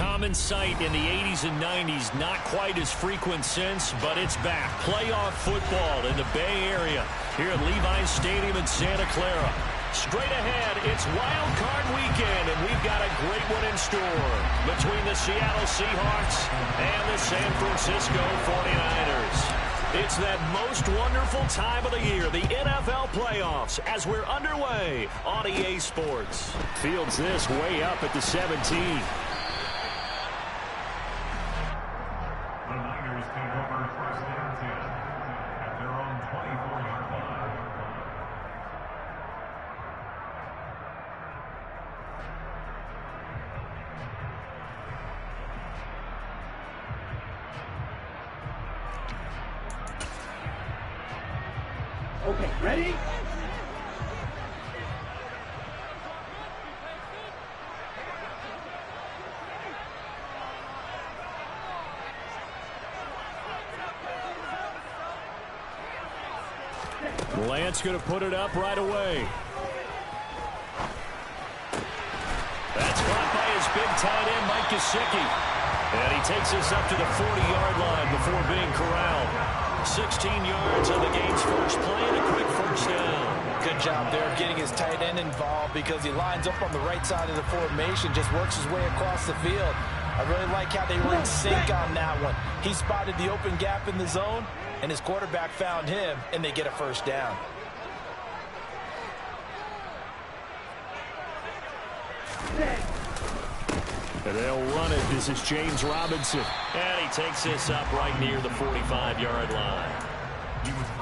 common sight in the 80s and 90s. Not quite as frequent since, but it's back. Playoff football in the Bay Area here at Levi's Stadium in Santa Clara. Straight ahead, it's Wild Card Weekend, and we've got a great one in store between the Seattle Seahawks and the San Francisco 49ers. It's that most wonderful time of the year, the NFL playoffs, as we're underway on EA Sports. Fields this way up at the 17. The Niners take over first and 10 at their own 24-yard line. Okay, ready? Lance going to put it up right away. That's caught by his big tight end, Mike Gesicki. And he takes us up to the 40-yard line before being corralled. 16 yards on the game's first play and a quick first down. Good job there of getting his tight end involved because he lines up on the right side of the formation, just works his way across the field. I really like how they were in sync on that one. He spotted the open gap in the zone, and his quarterback found him, and they get a first down. And they'll run it. This is James Robinson. And he takes this up right near the 45-yard line.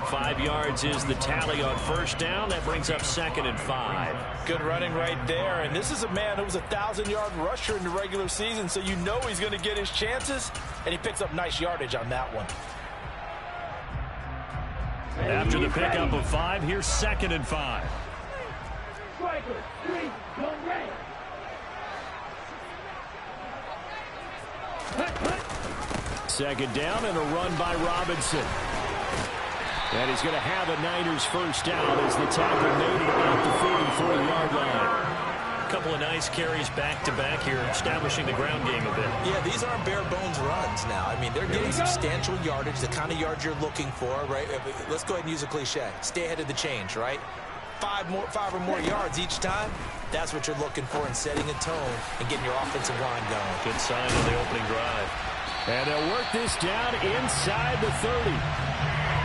5 yards is the tally on first down. That brings up 2nd and 5. Good running right there. And this is a man who was a 1,000-yard rusher in the regular season, so you know he's going to get his chances. And he picks up nice yardage on that one. After the pickup of 5, here's 2nd and 5. Striker, 3, go red. Second down and a run by Robinson. And he's going to have a Niners first down as the tackle made it about the 44-yard line. A couple of nice carries back-to-back here, establishing the ground game a bit. Yeah, these aren't bare-bones runs now. I mean, they're getting substantial yardage, the kind of yards you're looking for, right? Let's go ahead and use a cliche. Stay ahead of the change, right? 5 or more yards each time. That's what you're looking for in setting a tone and getting your offensive line going. Good sign of the opening drive. And they'll work this down inside the 30.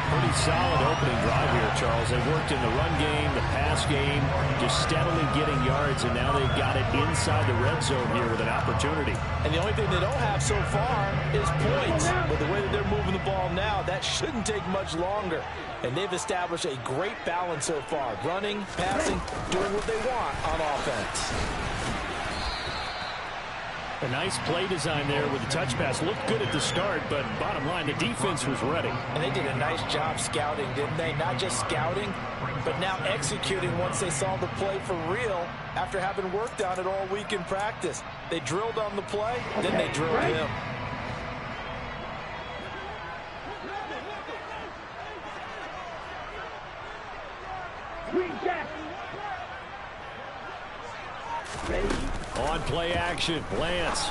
Pretty solid opening drive here, Charles. They worked in the run game, the pass game, just steadily getting yards, and now they've got it inside the red zone here with an opportunity. And the only thing they don't have so far is points. But the way that they're moving the ball now, that shouldn't take much longer. And they've established a great balance so far. Running, passing, doing what they want on offense. A nice play design there with the touch pass. Looked good at the start, but bottom line, the defense was ready. And they did a nice job scouting, didn't they? Not just scouting, but now executing once they saw the play for real after having worked on it all week in practice. They drilled on the play, then they drilled him. On play action, Lance.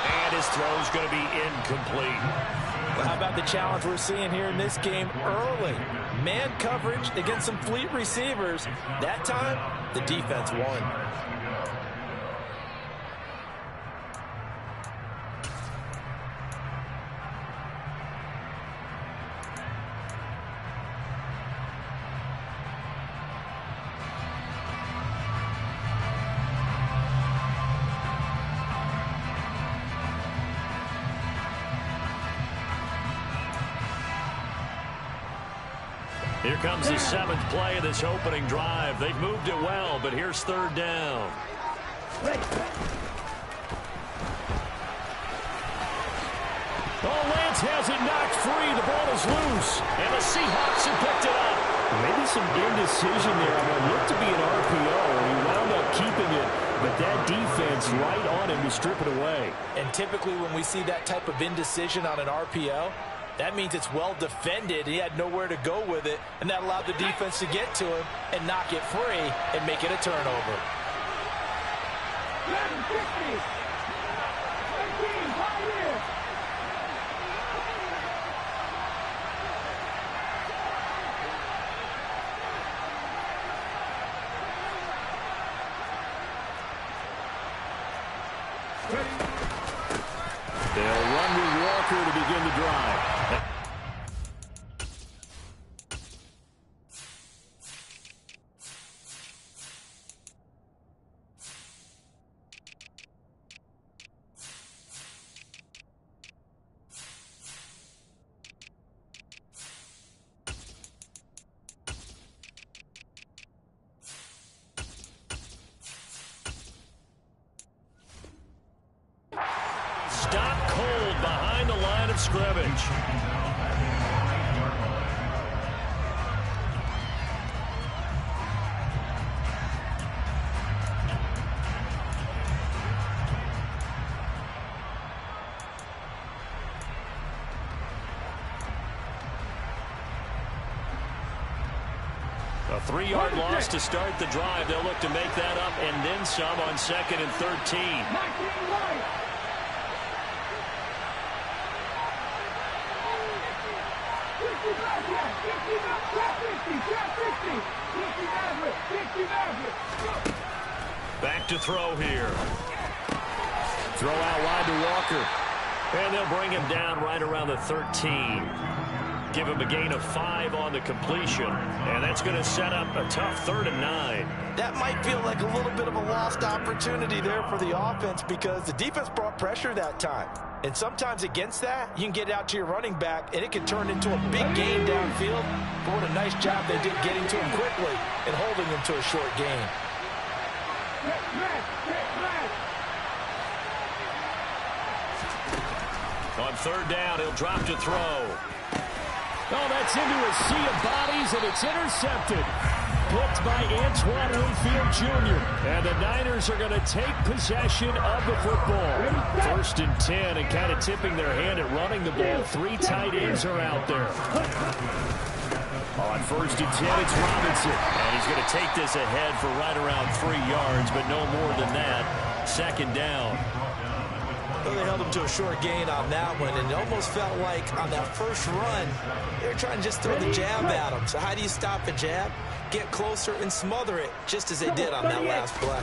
And his throw's going to be incomplete. Well, how about the challenge we're seeing here in this game early? Man coverage against some fleet receivers. That time, the defense won. Here comes the 7th play of this opening drive. They've moved it well, but here's 3rd down. Oh, Lance has it knocked free. The ball is loose, and the Seahawks have picked it up. Maybe some indecision there. It looked to be an RPO, and he wound up keeping it, but that defense right on him to strip it away. And typically when we see that type of indecision on an RPO, that means it's well defended. He had nowhere to go with it, and that allowed the defense to get to him and knock it free and make it a turnover. They'll run with Walker to begin the drive. Stop cold behind the line of scrimmage. A 3-yard loss to start the drive. They'll look to make that up and then some on 2nd and 13. Back to throw here. Throw out wide to Walker. And they'll bring him down right around the 13. Give him a gain of 5 on the completion. And that's going to set up a tough 3rd and 9. That might feel like a little bit of a lost opportunity there for the offense because the defense brought pressure that time. And sometimes against that, you can get out to your running back, and it can turn into a big gain downfield. But what a nice job they did getting to him quickly and holding him to a short gain. On 3rd down, he'll drop to throw. Oh, that's into a sea of bodies, and it's intercepted. Picked by Antoine Winfield Jr. And the Niners are going to take possession of the football. 1st and 10, and kind of tipping their hand at running the ball. 3 tight ends are out there. On 1st and 10, it's Robinson. And he's going to take this ahead for right around 3 yards, but no more than that. 2nd down. Well, they held him to a short gain on that one, and it almost felt like on that first run, they were trying to just throw the jab at him. So how do you stop a jab? Get closer and smother it, just as they did on that last play.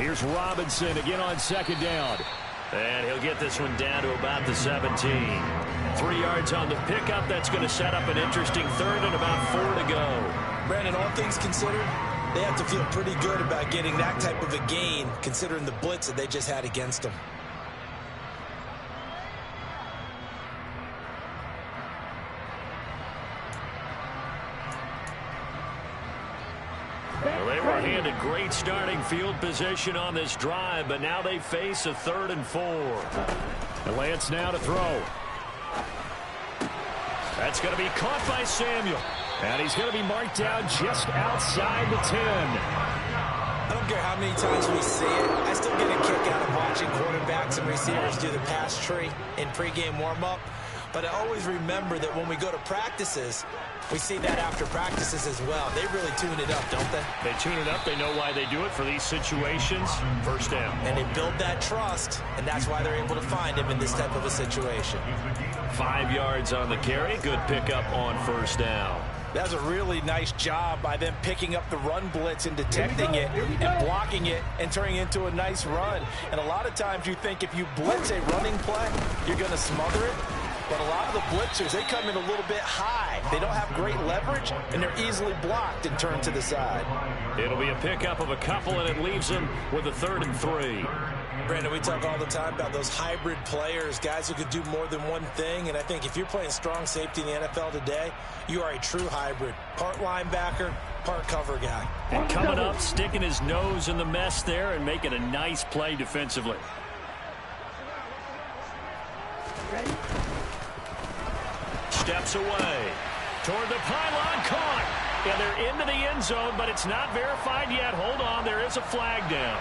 Here's Robinson again on 2nd down. And he'll get this one down to about the 17. 3 yards on the pickup. That's going to set up an interesting 3rd and about 4 to go. Brandon, all things considered, they have to feel pretty good about getting that type of a gain, considering the blitz that they just had against them. Well, they were handed great starting field position on this drive, but now they face a 3rd and 4. And Lance now to throw. That's going to be caught by Samuel. And he's going to be marked down just outside the 10. I don't care how many times we see it. I still get a kick out of watching quarterbacks and receivers do the pass tree in pregame warm-up. But I always remember that when we go to practices, we see that after practices as well. They really tune it up, don't they? They tune it up. They know why they do it for these situations. 1st down. And they build that trust, and that's why they're able to find him in this type of a situation. 5 yards on the carry. Good pickup on 1st down. That was a really nice job by them picking up the run blitz and detecting it and blocking it and turning it into a nice run. And a lot of times you think if you blitz a running play, you're going to smother it. But a lot of the blitzers, they come in a little bit high. They don't have great leverage, and they're easily blocked and turned to the side. It'll be a pickup of a couple, and it leaves them with a 3rd and 3. Brandon, we talk all the time about those hybrid players, guys who could do more than one thing. And I think if you're playing strong safety in the NFL today, you are a true hybrid. Part linebacker, part cover guy. And coming up, sticking his nose in the mess there and making a nice play defensively. Steps away. Toward the pylon, caught. And they're into the end zone, but it's not verified yet. Hold on, there is a flag down.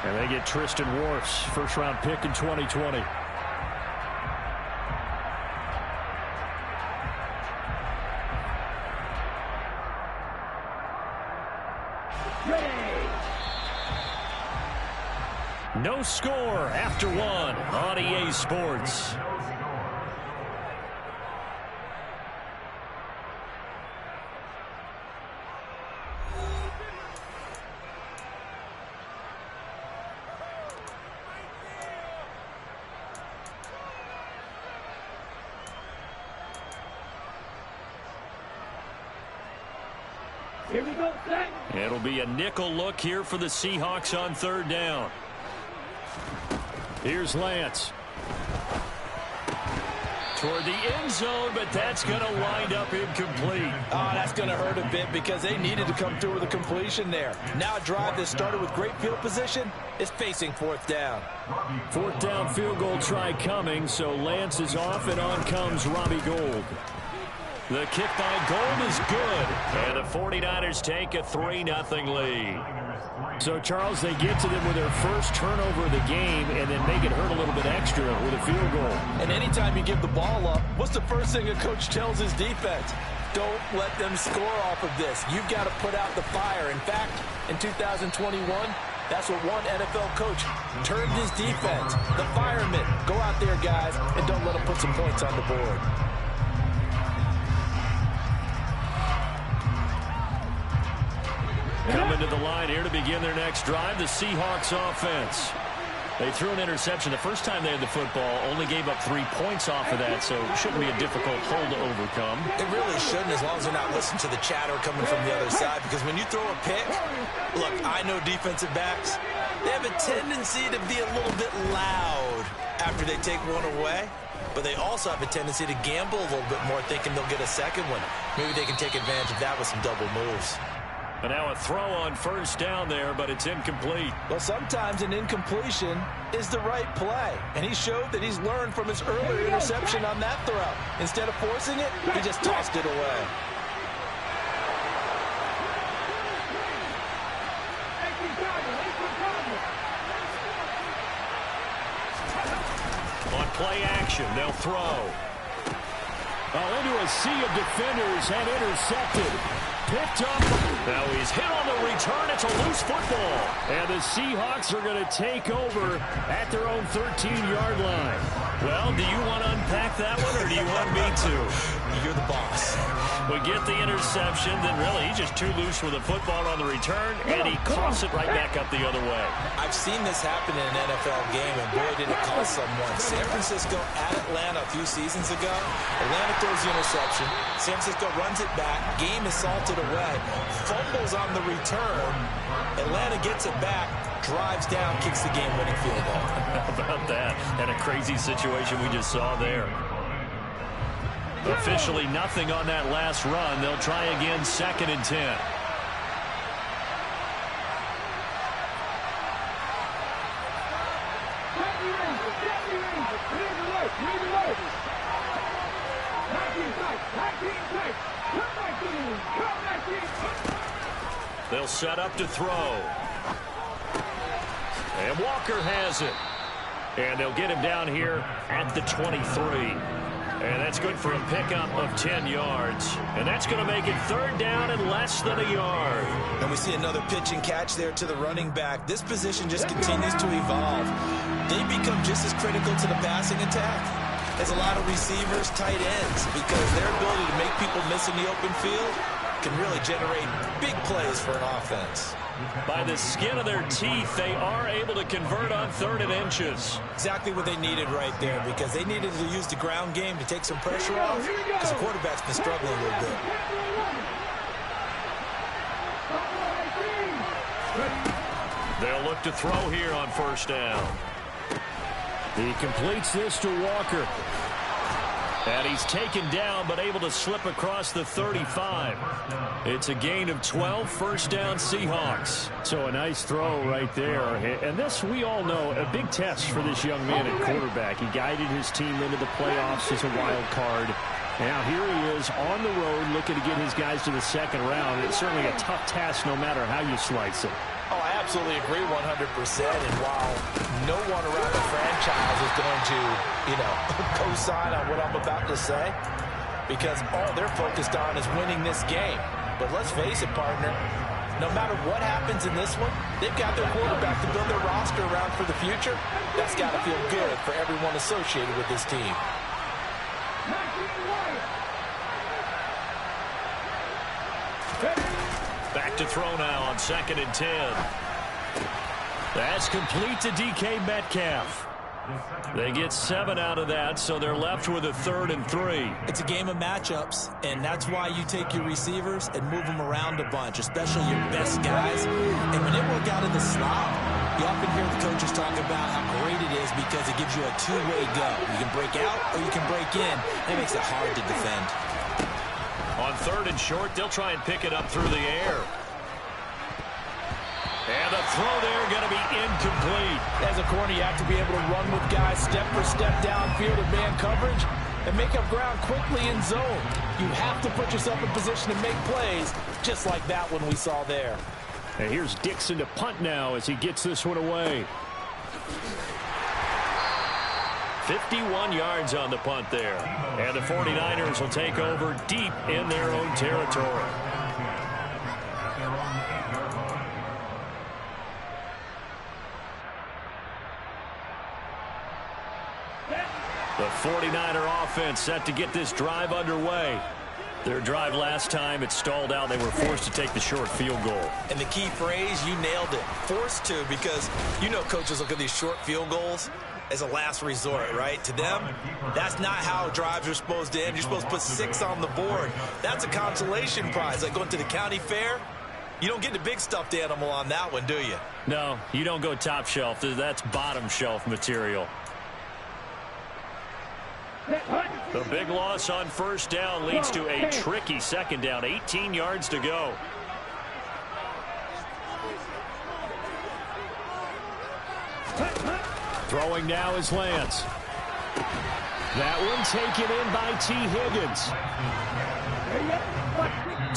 And they get Tristan Wirfs, 1st-round pick in 2020. no score after one on EA Sports. Here we go, set. It'll be a nickel look here for the Seahawks on third down. Here's Lance. Toward the end zone, but that's going to wind up incomplete. Oh, that's going to hurt a bit because they needed to come through with a completion there. Now a drive that started with great field position is facing fourth down. Fourth down field goal try coming, so Lance is off, and on comes Robbie Gould. The kick by Gould is good, and the 49ers take a 3-0 lead. So, Charles, they get to them with their first turnover of the game and then make it hurt a little bit extra with a field goal. And anytime you give the ball up, what's the first thing a coach tells his defense? Don't let them score off of this. You've got to put out the fire. In fact, in 2021, that's what one NFL coach termed his defense. The firemen. Go out there, guys, and don't let them put some points on the board. Coming to the line here to begin their next drive, the Seahawks offense. They threw an interception the first time they had the football, only gave up 3 points off of that, so it shouldn't be a difficult hole to overcome. It really shouldn't, as long as they're not listening to the chatter coming from the other side, because when you throw a pick, look, I know defensive backs, they have a tendency to be a little bit loud after they take one away, but they also have a tendency to gamble a little bit more, thinking they'll get a second one. Maybe they can take advantage of that with some double moves. And now a throw on first down there, but it's incomplete. Well, sometimes an incompletion is the right play. And he showed that he's learned from his earlier interception on that throw. Instead of forcing it, he just tossed it away. On play action, they'll throw. Into a sea of defenders and intercepted. Picked up. Now he's hit on the return. It's a loose football. And the Seahawks are going to take over at their own 13-yard line. Well, do you want to unpack that one, or do you want me to? You're the boss. We get the interception, then really he's just too loose with the football on the return, and he coughs it right back up the other way. I've seen this happen in an NFL game, and boy, did it cost someone. San Francisco at Atlanta a few seasons ago. Atlanta throws the interception. San Francisco runs it back. Game is salted away. Fumbles on the return. Atlanta gets it back. Drives down, kicks the game-winning field goal. How about that? And a crazy situation we just saw there. Officially nothing on that last run. They'll try again, 2nd and 10. They'll set up to throw. And Walker has it. And they'll get him down here at the 23. And that's good for a pickup of 10 yards. And that's going to make it 3rd down and less than a yard. And we see another pitch and catch there to the running back. This position just continues to evolve. They become just as critical to the passing attack as a lot of receivers, tight ends, because their ability to make people miss in the open field can really generate big plays for an offense. By the skin of their teeth, they are able to convert on 3rd and inches. Exactly what they needed right there, because they needed to use the ground game to take some pressure off, because the quarterback's been struggling a little bit. They'll look to throw here on 1st down. He completes this to Walker. And he's taken down, but able to slip across the 35. It's a gain of 12, 1st down Seahawks. So a nice throw right there. And this, we all know, a big test for this young man at quarterback. He guided his team into the playoffs as a wild card. Now here he is on the road looking to get his guys to the 2nd round. It's certainly a tough task no matter how you slice it. Oh, I absolutely agree 100%. And while no one around the franchise is going to, co-sign on what I'm about to say, because all they're focused on is winning this game. But let's face it, partner, no matter what happens in this one, they've got their quarterback to build their roster around for the future. That's got to feel good for everyone associated with this team. Back to throw now on 2nd and 10. That's complete to DK Metcalf. They get 7 out of that, so they're left with a 3rd and 3. It's a game of matchups, and that's why you take your receivers and move them around a bunch, especially your best guys. And when they work out of the slot, you often hear the coaches talk about how great it is because it gives you a two-way go. You can break out or you can break in. That makes it hard to defend. On 3rd and short, they'll try and pick it up through the air. And the throw there going to be incomplete. As a corner, you have to be able to run with guys step for step downfield in man coverage and make up ground quickly in zone. You have to put yourself in position to make plays, just like that one we saw there. And here's Dixon to punt now as he gets this one away. 51 yards on the punt there. And the 49ers will take over deep in their own territory. The 49er offense set to get this drive underway. Their drive last time, it stalled out. They were forced to take the short field goal. And the key phrase, you nailed it. Forced to, because you know coaches look at these short field goals as a last resort, right? To them, that's not how drives are supposed to end. You're supposed to put 6 on the board. That's a consolation prize. Like going to the county fair, you don't get the big stuffed animal on that one, do you? No, you don't go top shelf. That's bottom shelf material. The big loss on 1st down leads to a tricky 2nd down. 18 yards to go. Throwing now is Lance. That one taken in by T. Higgins.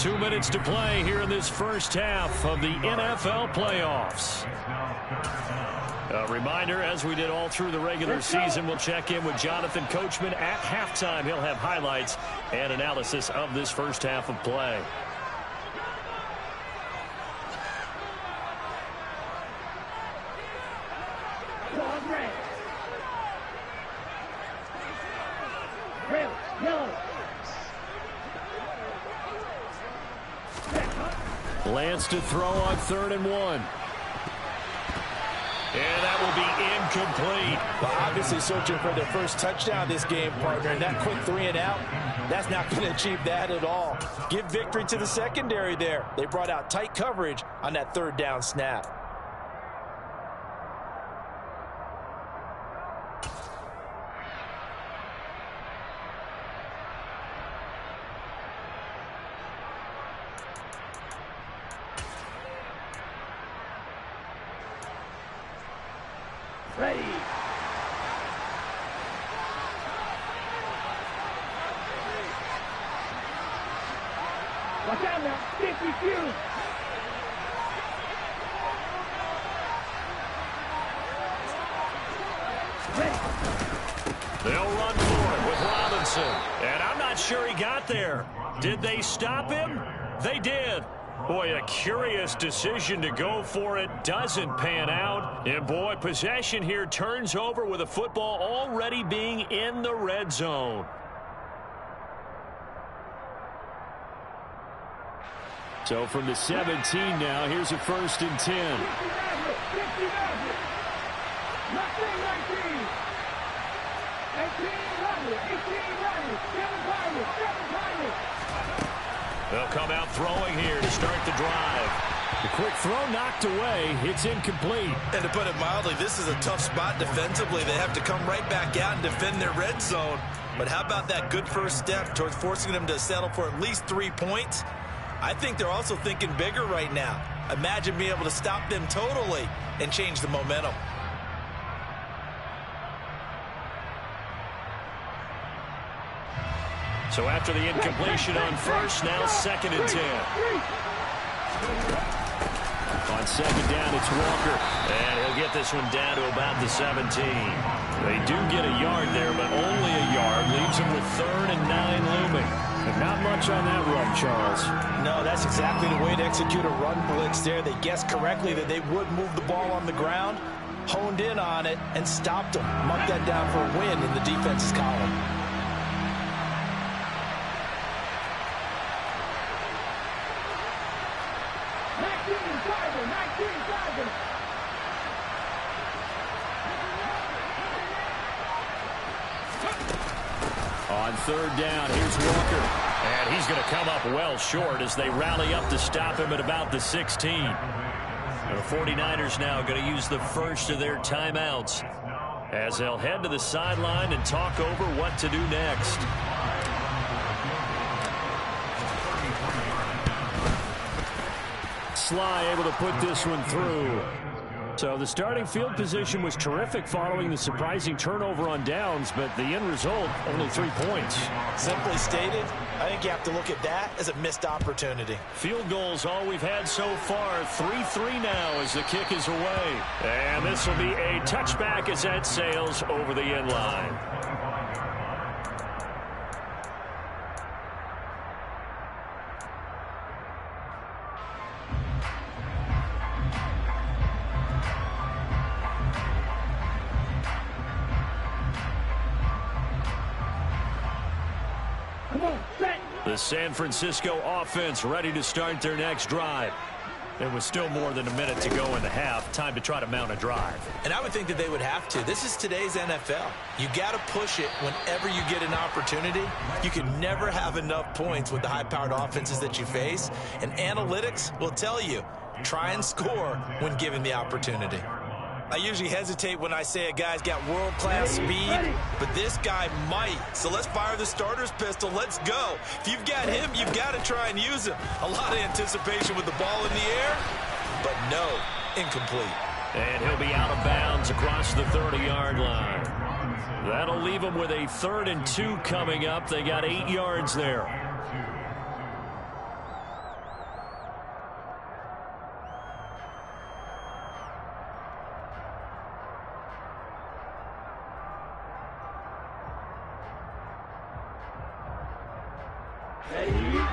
2 minutes to play here in this first half of the NFL playoffs. A reminder, as we did all through the regular season, we'll check in with Jonathan Coachman at halftime. He'll have highlights and analysis of this first half of play. Lance to throw on 3rd and 1. And that will be incomplete. Well, obviously searching for their first touchdown this game, partner. And that quick 3 and out, that's not going to achieve that at all. Give victory to the secondary there. They brought out tight coverage on that 3rd down snap. Ready. Watch out now. 52. Ready. They'll run for it with Robinson. And I'm not sure he got there. Did they stop him? They did. Boy, a curious decision to go for it. Doesn't pan out. And boy, possession here turns over with a football already being in the red zone. So from the 17 now, here's a 1st and 10. They'll come out throwing here to start the drive. The quick throw knocked away. It's incomplete. And to put it mildly, this is a tough spot defensively. They have to come right back out and defend their red zone. But how about that good first step towards forcing them to settle for at least 3 points? I think they're also thinking bigger right now. Imagine being able to stop them totally and change the momentum. So after the incompletion on 1st, now 2nd and 10. On second down, it's Walker. And he'll get this one down to about the 17. They do get a yard there, but only a yard. Leaves them with 3rd and 9 looming. And not much on that run, Charles. No, that's exactly the way to execute a run blitz there. They guessed correctly that they would move the ball on the ground, honed in on it, and stopped them. Mark that down for a win in the defense's column. On 3rd down, here's Walker. And he's going to come up well short as they rally up to stop him at about the 16. And the 49ers now going to use the first of their timeouts as they'll head to the sideline and talk over what to do next. Sly able to put this one through. So the starting field position was terrific following the surprising turnover on downs, but the end result, only 3 points. Simply stated, I think you have to look at that as a missed opportunity. Field goals, all we've had so far, 3-3 now as the kick is away. And this will be a touchback as that sails over the end line. The San Francisco offense ready to start their next drive. There was still more than a minute to go in the half. Time to try to mount a drive. And I would think that they would have to. This is today's NFL. You got to push it whenever you get an opportunity. You can never have enough points with the high-powered offenses that you face. And analytics will tell you, try and score when given the opportunity. I usually hesitate when I say a guy's got world-class speed, but this guy might. So let's fire the starter's pistol. Let's go. If you've got him, you've got to try and use him. A lot of anticipation with the ball in the air, but no, incomplete. And he'll be out of bounds across the 30-yard line. That'll leave him with a 3rd and 2 coming up. They got 8 yards there.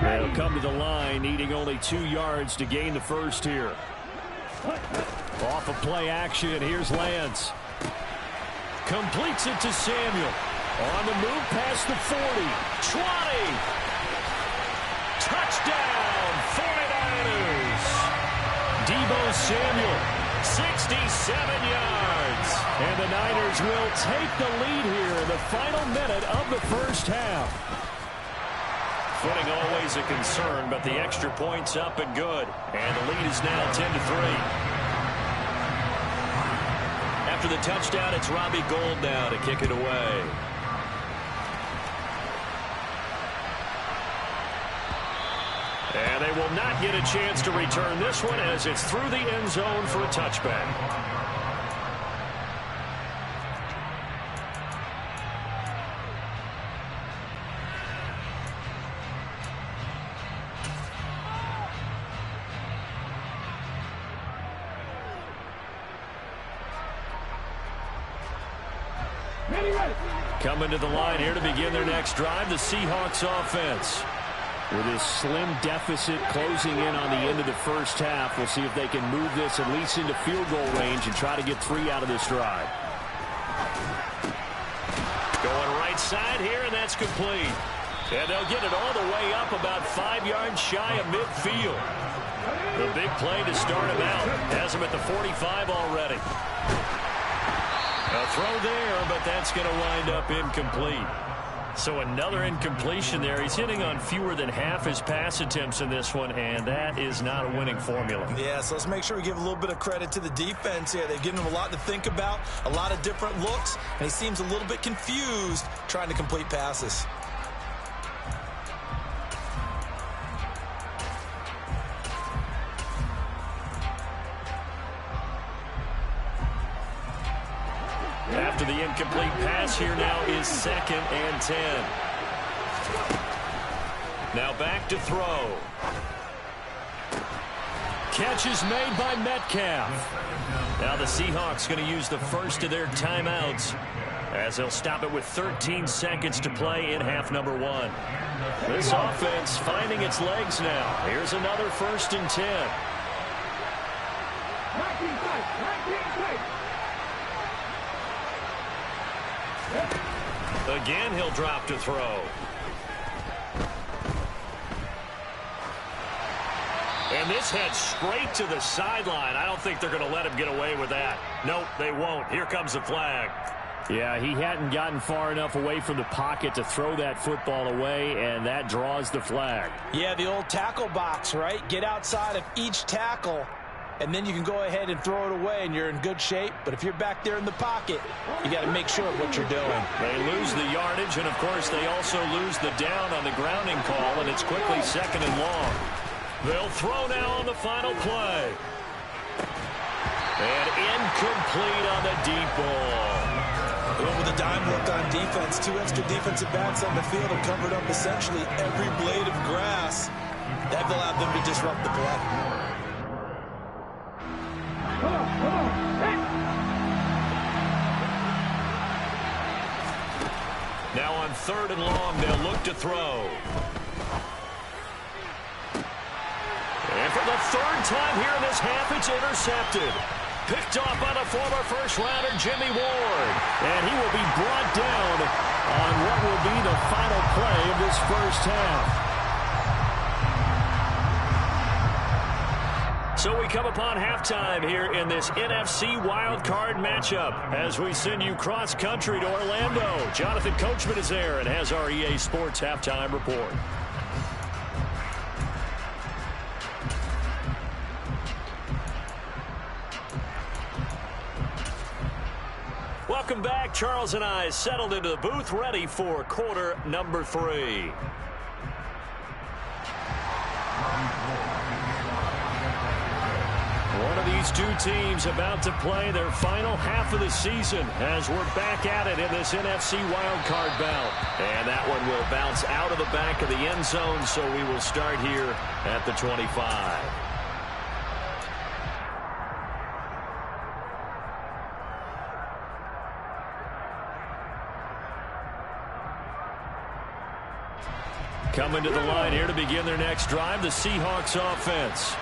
They'll come to the line, needing only 2 yards to gain the first here. Off of play action, here's Lance. Completes it to Samuel. On the move past the 40. 20. Touchdown, 49ers. Deebo Samuel, 67 yards. And the Niners will take the lead here in the final minute of the first half. Footing always a concern, but the extra point's up and good. And the lead is now 10-3. After the touchdown, it's Robbie Gould now to kick it away. And they will not get a chance to return this one as it's through the end zone for a touchback. Coming to the line here to begin their next drive, the Seahawks offense. With this slim deficit closing in on the end of the first half, we'll see if they can move this at least into field goal range and try to get 3 out of this drive. Going right side here, and that's complete. And they'll get it all the way up about 5 yards shy of midfield. The big play to start him out. Has him at the 45 already. A throw there, but that's going to wind up incomplete. So another incompletion there. He's hitting on fewer than half his pass attempts in this one, and that is not a winning formula. Yeah, so let's make sure we give a little bit of credit to the defense here. They've given him a lot to think about, a lot of different looks, and he seems a little bit confused trying to complete passes. After the incomplete pass, here now is 2nd and 10. Now back to throw. catch is made by Metcalf. Now the Seahawks going to use the first of their timeouts as they'll stop it with 13 seconds to play in half number 1. This offense finding its legs now. Here's another 1st and 10. 19 play. Again, he'll drop to throw. And this heads straight to the sideline. I don't think they're going to let him get away with that. Nope, they won't. Here comes the flag. Yeah, he hadn't gotten far enough away from the pocket to throw that football away, and that draws the flag. Yeah, the old tackle box, right? Get outside of each tackle, and then you can go ahead and throw it away, and you're in good shape. But if you're back there in the pocket, you got to make sure of what you're doing. They lose the yardage, and, of course, they also lose the down on the grounding call, and it's quickly 2nd and long. They'll throw now on the final play. And incomplete on the deep ball. With a dime look on defense, 2 extra defensive backs on the field and covered up essentially every blade of grass. That allowed them to disrupt the play. Come on. Hey. Now on 3rd and long, they'll look to throw. And for the 3rd time here in this half, it's intercepted. Picked off by the former first-rounder, Jimmy Ward. And he will be brought down on what will be the final play of this first half. So we come upon halftime here in this NFC wildcard matchup as we send you cross-country to Orlando. Jonathan Coachman is there and has our EA Sports halftime report. Welcome back. Charles and I settled into the booth, ready for quarter number 3. One of these two teams about to play their final half of the season as we're back at it in this NFC wildcard bout. And that one will bounce out of the back of the end zone, so we will start here at the 25. Coming to the line here to begin their next drive, the Seahawks offense.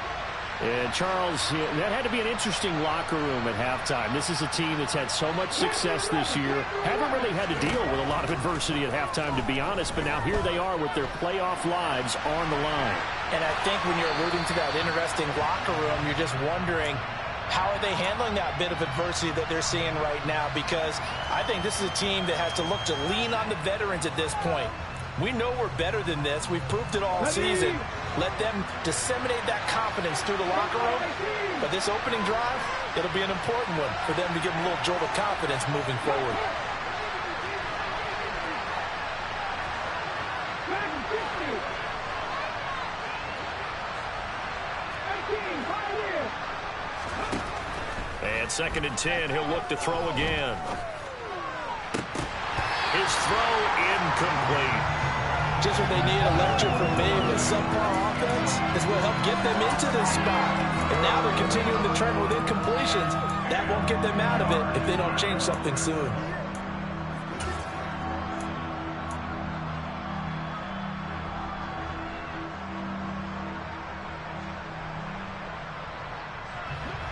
And, Charles, that had to be an interesting locker room at halftime. This is a team that's had so much success this year. Haven't really had to deal with a lot of adversity at halftime, to be honest. But now here they are with their playoff lives on the line. And I think when you're alluding to that interesting locker room, you're just wondering, how are they handling that bit of adversity that they're seeing right now? Because I think this is a team that has to look to lean on the veterans at this point. We know we're better than this. We've proved it all season. Let them disseminate that confidence through the locker room. But this opening drive, it'll be an important one for them to give them a little jolt of confidence moving forward. And 2nd and 10, he'll look to throw again. His throw incomplete. Just what they need, a lecture from me, but subpar offense is what helped get them into this spot. And now they're continuing the trend with incompletions. That won't get them out of it if they don't change something soon.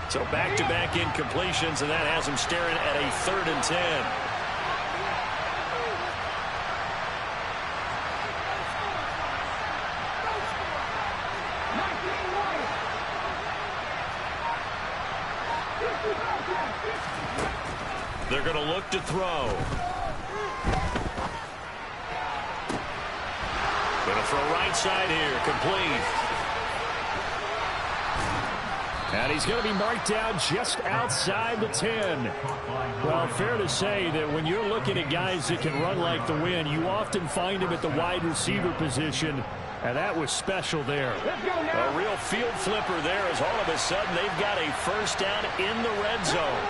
So back-to-back incompletions, and that has them staring at a 3rd and 10. They're going to look to throw. Going to throw right side here, complete. And he's going to be marked down just outside the 10. Well, fair to say that when you're looking at guys that can run like the wind, you often find him at the wide receiver position, and that was special there. A real field flipper there as all of a sudden they've got a first down in the red zone.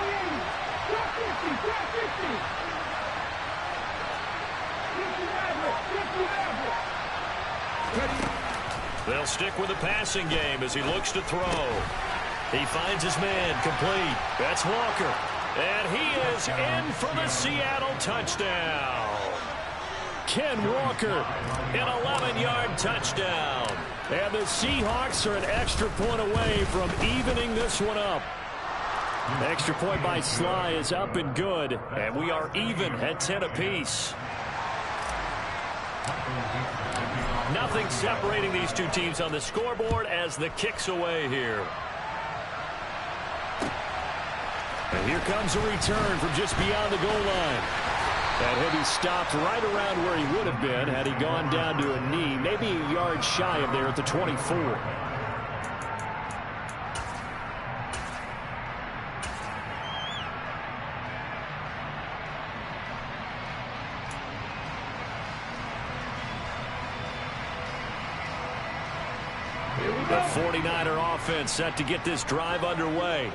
They'll They'll stick with the passing game as he looks to throw. He finds his man complete. That's Walker. And he is in for the Seattle touchdown. Ken Walker, an 11-yard touchdown. And the Seahawks are an extra point away from evening this one up. The extra point by Sly is up and good. And we are even at 10 apiece. Nothing separating these two teams on the scoreboard as the kick's away here. And here comes a return from just beyond the goal line. And he'll be stopped right around where he would have been had he gone down to a knee, maybe a yard shy of there at the 24. The 49er offense set to get this drive underway.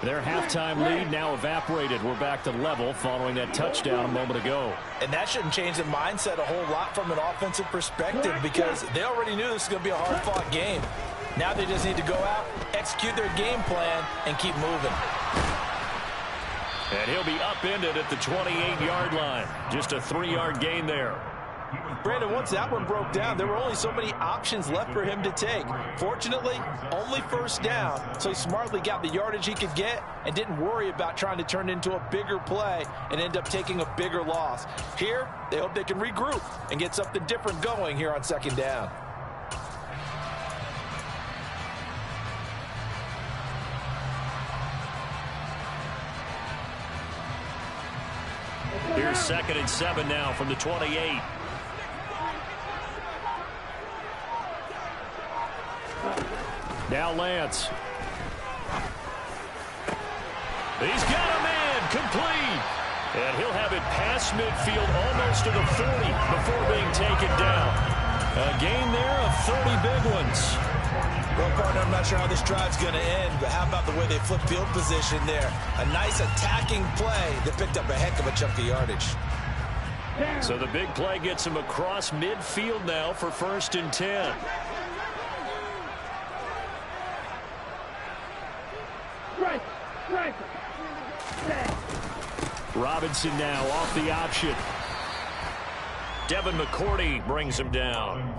Their halftime lead now evaporated. We're back to level following that touchdown a moment ago. And that shouldn't change the mindset a whole lot from an offensive perspective because they already knew this was going to be a hard-fought game. Now they just need to go out, execute their game plan, and keep moving. And he'll be upended at the 28-yard line. Just a 3-yard gain there. Brandon, once that one broke down, there were only so many options left for him to take. Fortunately, only first down, so he smartly got the yardage he could get and didn't worry about trying to turn it into a bigger play and end up taking a bigger loss. Here, they hope they can regroup and get something different going here on second down. Here's 2nd and 7 now from the 28. Now Lance. He's got a man complete. And he'll have it past midfield almost to the 40 before being taken down. A gain there of 30 big ones. Well, partner, I'm not sure how this drive's going to end, but how about the way they flip field position there? A nice attacking play that picked up a heck of a chunk of yardage. So the big play gets him across midfield now for 1st and 10. Robinson now off the option. Devin McCourty brings him down.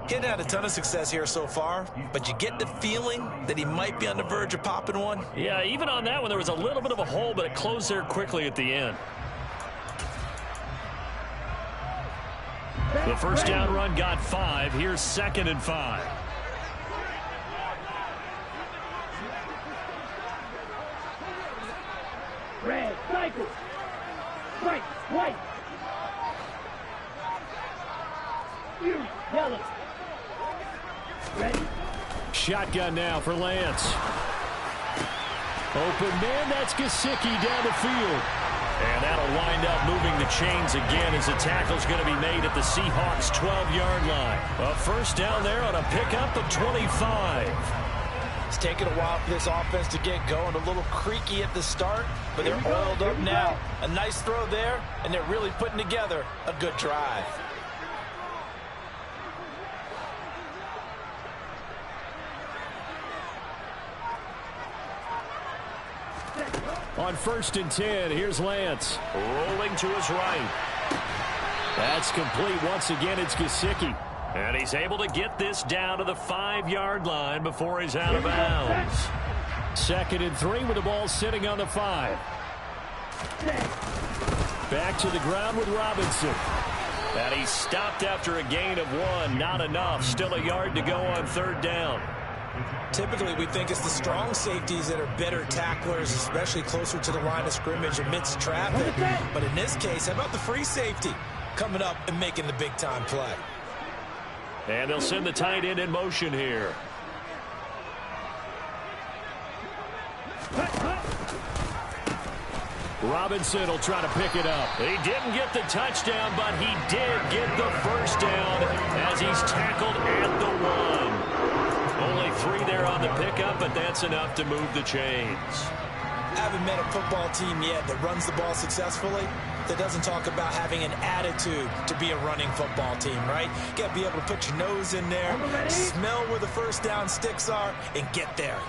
He hadn't had a ton of success here so far, but you get the feeling that he might be on the verge of popping one. Yeah, even on that one, there was a little bit of a hole, but it closed there quickly at the end. The first down run got 5. Here's 2nd and 5. Red, cycle. Right, white. You, yellow. Ready? Shotgun now for Lance. Open man, that's Gesicki down the field. And that'll wind up moving the chains again as the tackle's going to be made at the Seahawks' 12-yard line. A first down there on a pickup of 25. It's taken a while for this offense to get going. A little creaky at the start, but they're oiled up now. A nice throw there, and they're really putting together a good drive. On 1st and 10, here's Lance. Rolling to his right. That's complete. Once again, it's Gesicki. And he's able to get this down to the 5-yard line before he's out of bounds. 2nd and 3 with the ball sitting on the 5. Back to the ground with Robinson. And he's stopped after a gain of 1. Not enough. Still a yard to go on 3rd down. Typically, we think it's the strong safeties that are better tacklers, especially closer to the line of scrimmage amidst traffic. But in this case, how about the free safety coming up and making the big-time play? And they'll send the tight end in motion here. Robinson will try to pick it up. He didn't get the touchdown, but he did get the first down as he's tackled at the 1. Only 3 there on the pickup, but that's enough to move the chains. I haven't met a football team yet that runs the ball successfully that doesn't talk about having an attitude to be a running football team, right? You got to be able to put your nose in there, smell where the first down sticks are, and get there.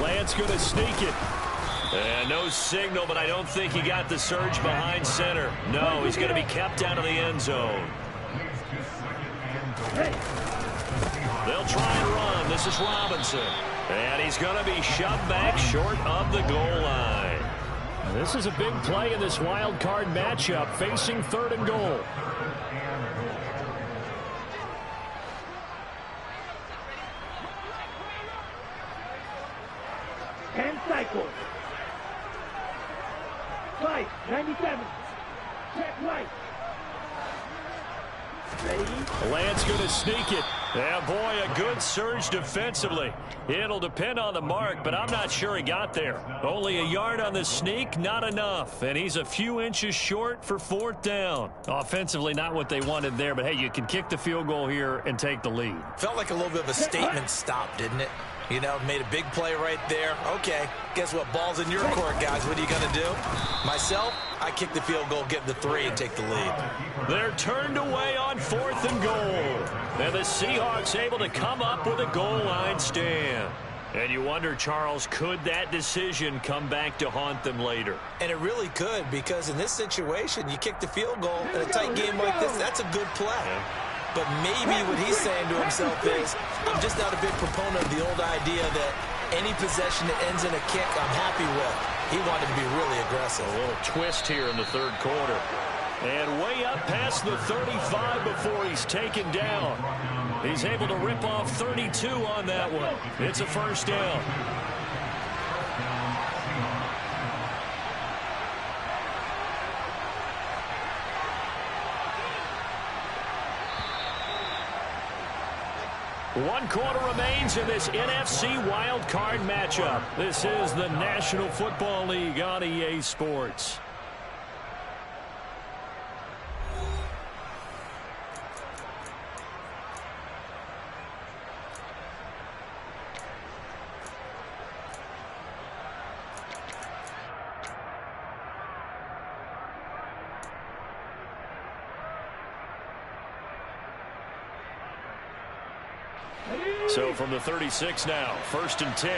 Lance going to sneak it. And no signal, but I don't think he got the surge behind center. No, he's going to be kept out of the end zone. They'll try and run. This is Robinson. And he's going to be shoved back short of the goal line. This is a big play in this wild card matchup, facing 3rd and goal. Cycle. Right, 97. Check right. Ready. Lance going to sneak it. Yeah, boy, a good surge defensively. It'll depend on the mark, but I'm not sure he got there. Only a yard on the sneak, not enough. And he's a few inches short for 4th down. Offensively, not what they wanted there, but hey, you can kick the field goal here and take the lead. Felt like a little bit of a statement stop, didn't it? You know, made a big play right there. Okay, guess what? Ball's in your court, guys. What are you going to do? Myself, I kick the field goal, get the 3, and take the lead. They're turned away on 4th and goal. And the Seahawks able to come up with a goal line stand. And you wonder, Charles, could that decision come back to haunt them later? And it really could, because in this situation, you kick the field goal in a tight game like this, that's a good play. Yeah. But maybe what he's saying to himself is, I'm just not a big proponent of the old idea that any possession that ends in a kick I'm happy with. He wanted to be really aggressive. A little twist here in the 3rd quarter. And way up past the 35 before he's taken down. He's able to rip off 32 on that one. It's a 1st down. One quarter remains in this NFC wild card matchup. This is the National Football League on EA Sports. So from the 36 now, 1st and 10.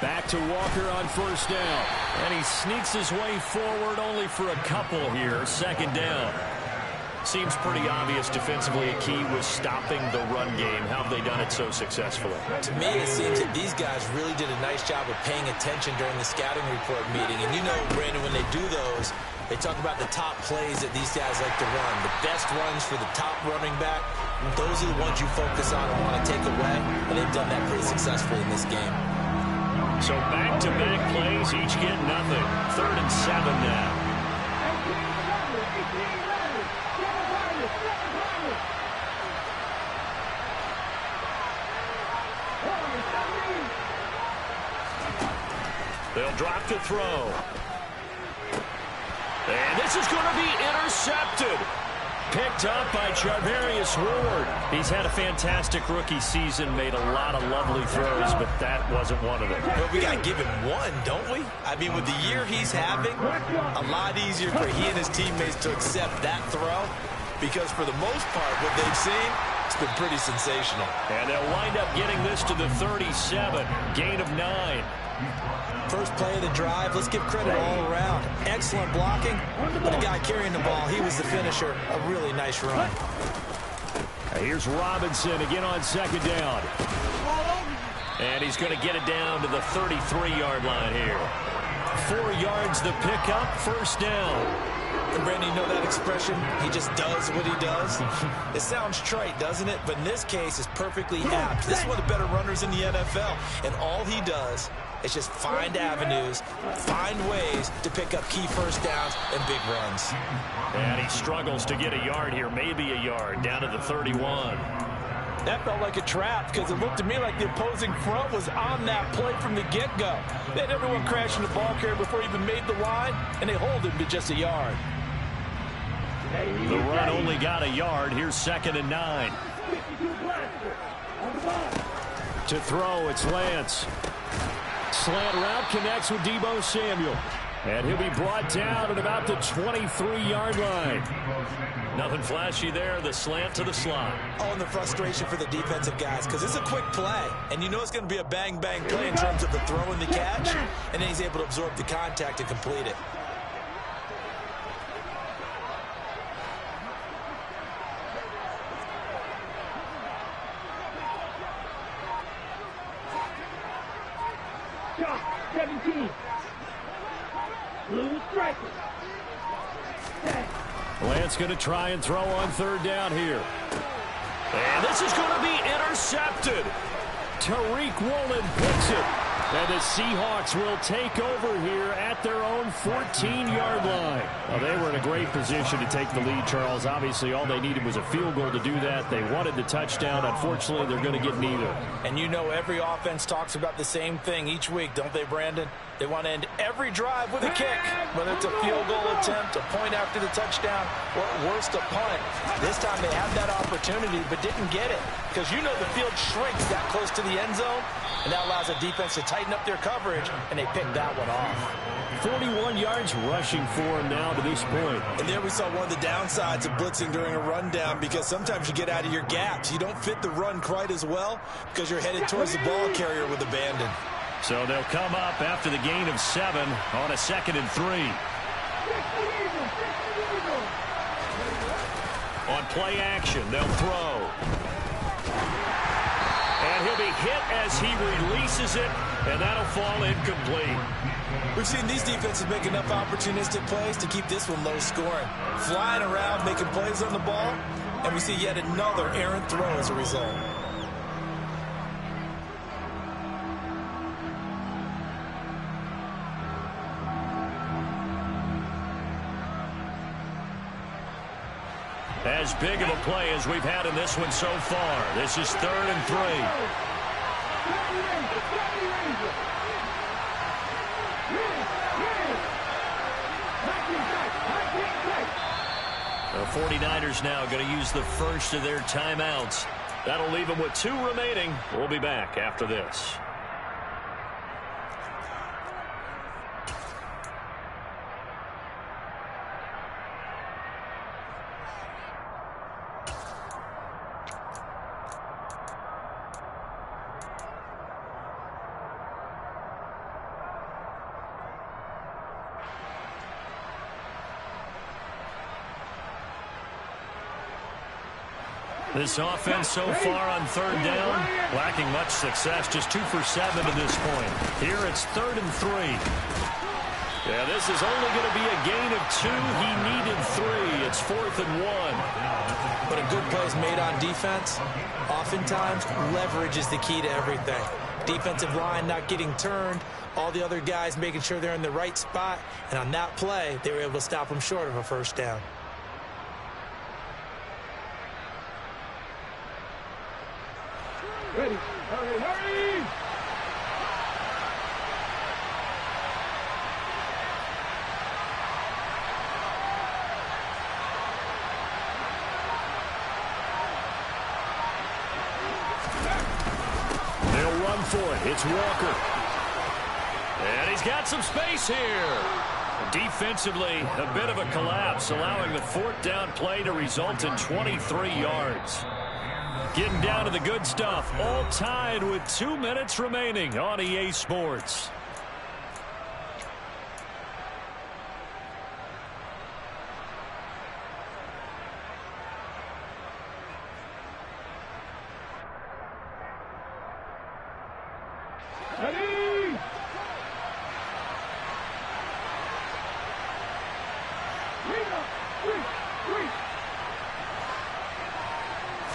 Back to Walker on 1st down. And he sneaks his way forward only for a couple here. 2nd down. Seems pretty obvious defensively a key was stopping the run game. How have they done it so successfully? To me, it seems that these guys really did a nice job of paying attention during the scouting report meeting. And you know, Brandon, when they do those, they talk about the top plays that these guys like to run. The best runs for the top running back, those are the ones you focus on and want to take away. And they've done that pretty successfully in this game. So back-to-back plays, each get nothing. 3rd and 7 now. They'll drop to throw. And this is going to be intercepted. Picked up by Charvarius Ward. He's had a fantastic rookie season, made a lot of lovely throws, but that wasn't one of them. But we got to give him one, don't we? I mean, with the year he's having, a lot easier for he and his teammates to accept that throw, because for the most part, what they've seen, it's been pretty sensational. And they'll wind up getting this to the 37, gain of 9. First play of the drive, let's give credit all around. Excellent blocking, but the guy carrying the ball, he was the finisher. A really nice run. Here's Robinson again on 2nd down. And he's going to get it down to the 33-yard line here. 4 yards the pickup, 1st down. And Brandon, you know that expression? He just does what he does. It sounds trite, doesn't it? But in this case, it's perfectly apt. This is one of the better runners in the NFL. And all he does is just find avenues, find ways to pick up key first downs and big runs. And he struggles to get a yard here, maybe a yard, down to the 31. That felt like a trap because it looked to me like the opposing front was on that play from the get-go. They had everyone crashing the ball carrier before he even made the line, and they hold him to just a yard. The run only got a yard. Here's 2nd and 9. To throw, it's Lance. Slant route connects with Deebo Samuel. And he'll be brought down at about the 23-yard line. Nothing flashy there. The slant to the slot. Oh, and the frustration for the defensive guys, because it's a quick play. And you know it's going to be a bang-bang play in terms of the throw and the catch. And then he's able to absorb the contact and complete it. Shot 17. Blue striker. Lance going to try and throw on third down here. And this is going to be intercepted. Tariq Woolen picks it. And the Seahawks will take over here at their own 14-yard line. Well, they were in a great position to take the lead, Charles. Obviously, all they needed was a field goal to do that. They wanted the touchdown. Unfortunately, they're going to get neither. And you know every offense talks about the same thing each week, don't they, Brandon? They want to end every drive with a kick, whether it's a field goal attempt, a point after the touchdown, or at worst, a punt. This time they had that opportunity but didn't get it, because you know the field shrinks that close to the end zone, and that allows the defense to tighten up their coverage, and they picked that one off. 41 yards rushing for him now to this point. And there we saw one of the downsides of blitzing during a rundown, because sometimes you get out of your gaps. You don't fit the run quite as well because you're headed towards the ball carrier with abandon. So they'll come up after the gain of 7 on a 2nd and 3. On play action, they'll throw. And he'll be hit as he releases it, and that'll fall incomplete. We've seen these defenses make enough opportunistic plays to keep this one low scoring. Flying around, making plays on the ball, and we see yet another errant throw as a result. As big of a play as we've had in this one so far. This is 3rd and 3. The 49ers now going to use the first of their timeouts. That'll leave them with 2 remaining. We'll be back after this. This offense so far on 3rd down, lacking much success, just 2 for 7 to this point. Here it's 3rd and 3. Yeah, this is only going to be a gain of 2. He needed 3. It's 4th and 1. But a good play is made on defense. Oftentimes, leverage is the key to everything. Defensive line not getting turned, all the other guys making sure they're in the right spot, and on that play, they were able to stop them short of a first down. Ready. Hurry, hurry! They'll run for it. It's Walker. And he's got some space here. Defensively, a bit of a collapse, allowing the 4th down play to result in 23 yards. Getting down to the good stuff, all tied with 2 minutes remaining on EA Sports.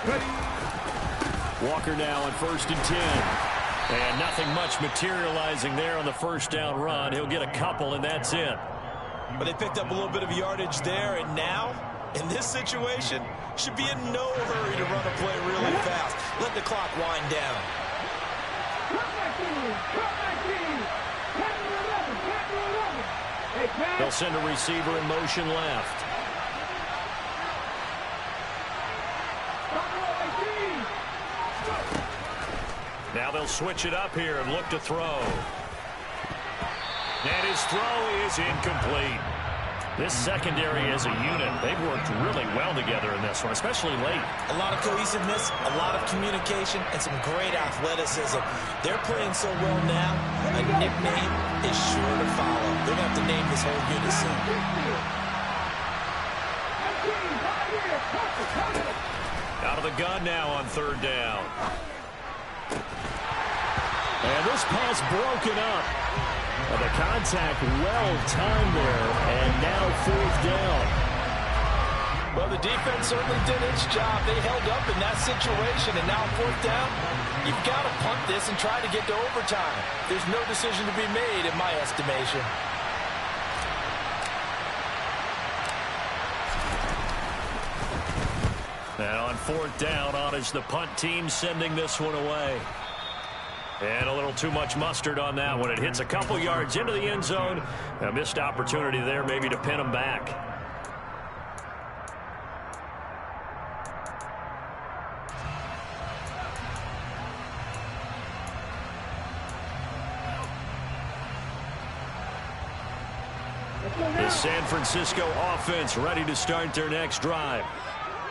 Ready! Walker now on 1st and 10. And nothing much materializing there on the 1st down run. He'll get a couple, and that's it. But they picked up a little bit of yardage there, and now, in this situation, should be in no hurry to run a play really fast. Let the clock wind down. They'll send a receiver in motion left. Now they'll switch it up here and look to throw. And his throw is incomplete. This secondary as a unit, they've worked really well together in this one, especially late. A lot of cohesiveness, a lot of communication, and some great athleticism. They're playing so well now, a nickname is sure to follow. They're going to have to name this whole unit soon. Out of the gun now on third down. And this pass broken up. The contact well-timed there, and now fourth down. Well, the defense certainly did its job. They held up in that situation, and now fourth down, you've got to punt this and try to get to overtime. There's no decision to be made in my estimation. And on fourth down, on is the punt team sending this one away. And a little too much mustard on that one. It hits a couple yards into the end zone. A missed opportunity there maybe to pin them back. The San Francisco offense ready to start their next drive.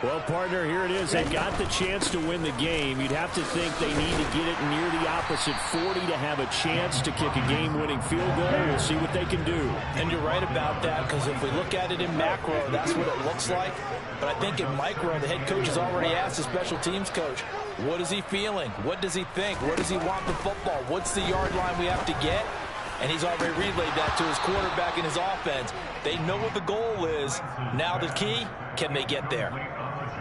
Well, partner, here it is. They've got the chance to win the game. You'd have to think they need to get it near the opposite 40 to have a chance to kick a game-winning field goal. We'll see what they can do. And you're right about that, because if we look at it in macro, that's what it looks like. But I think in micro, the head coach has already asked the special teams coach, what is he feeling? What does he think? Where does he want the football? What's the yard line we have to get? And he's already relayed that to his quarterback and his offense. They know what the goal is. Now the key, can they get there?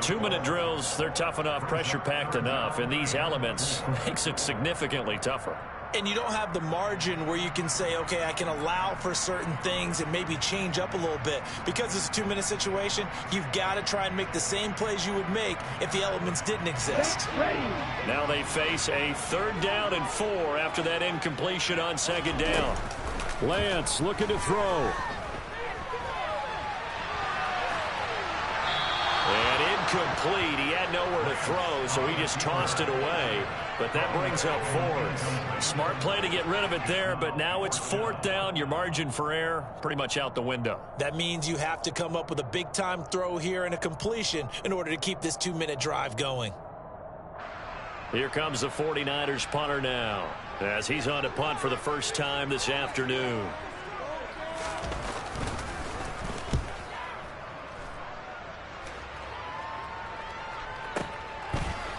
2-minute drills, they're tough enough, pressure-packed enough, and these elements makes it significantly tougher. And you don't have the margin where you can say, okay, I can allow for certain things and maybe change up a little bit. Because it's a 2-minute situation, you've got to try and make the same plays you would make if the elements didn't exist. Now they face a third down and 4 after that incompletion on second down. Lance looking to throw. And incomplete. He had nowhere to throw, so he just tossed it away. But that brings up fourth. Smart play to get rid of it there, but now it's fourth down. Your margin for error pretty much out the window. That means you have to come up with a big-time throw here and a completion in order to keep this 2-minute drive going. Here comes the 49ers punter now, as he's on to punt for the first time this afternoon.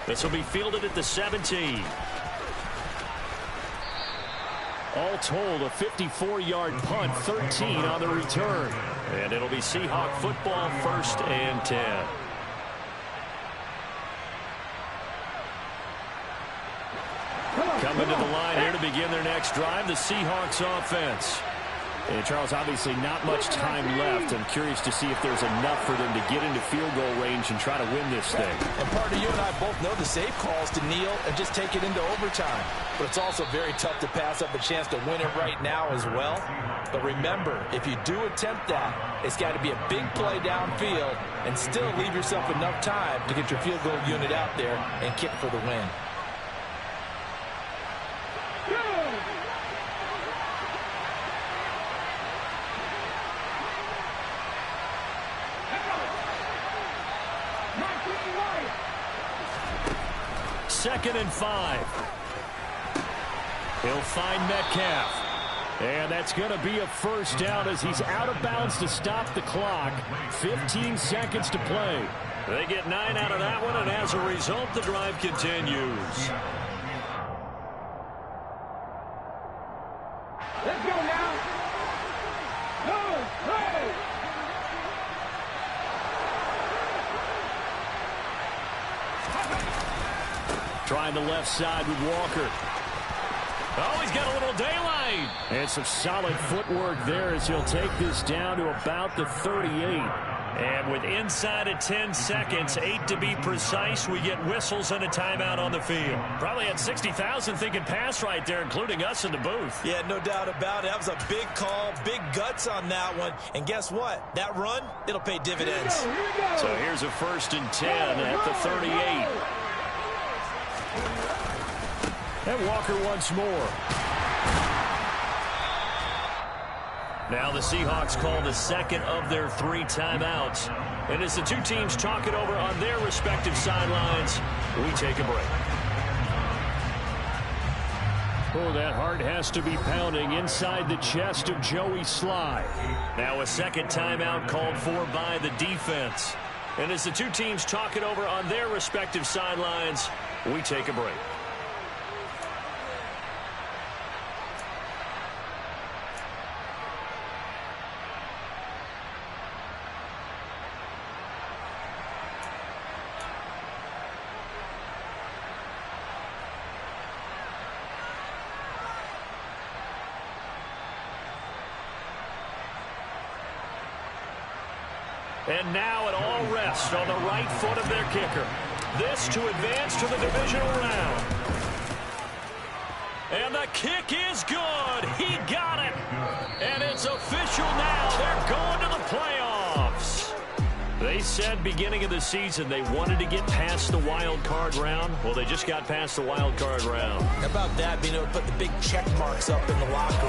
This will be fielded at the 17. All told, a 54-yard punt, 13 on the return. And it'll be Seahawk football, 1st and 10. Coming to the line here to begin their next drive, the Seahawks offense. And Charles, obviously not much time left. I'm curious to see if there's enough for them to get into field goal range and try to win this thing. And part of you and I both know the safe calls to kneel and just take it into overtime. But it's also very tough to pass up a chance to win it right now as well. But remember, if you do attempt that, it's got to be a big play downfield and still leave yourself enough time to get your field goal unit out there and kick for the win. Second and 5. He'll find Metcalf. And that's going to be a first down as he's out of bounds to stop the clock. 15 seconds to play. They get 9 out of that one, and as a result, the drive continues. Let's go now. Go, go. Trying the left side with Walker. Oh, he's got a little daylight. And some solid footwork there as he'll take this down to about the 38. And with inside of 10 seconds, 8 to be precise, we get whistles and a timeout on the field. Probably had 60,000 thinking pass right there, including us in the booth. Yeah, no doubt about it. That was a big call, big guts on that one. And guess what? That run, it'll pay dividends. Here we go. So here's a 1st and 10 at the 38. And Walker once more. Now the Seahawks call the second of their 3 timeouts. And as the two teams talk it over on their respective sidelines, we take a break. Oh, that heart has to be pounding inside the chest of Joey Slye. Now a second timeout called for by the defense. And as the two teams talk it over on their respective sidelines, we take a break. And now it all rests on the right foot of their kicker. This to advance to the divisional round. And the kick is good. He got it. And it's official now. They're going to the playoffs. They said beginning of the season they wanted to get past the wild card round. Well, they just got past the wild card round. How about that, being able to put the big check marks up in the locker room?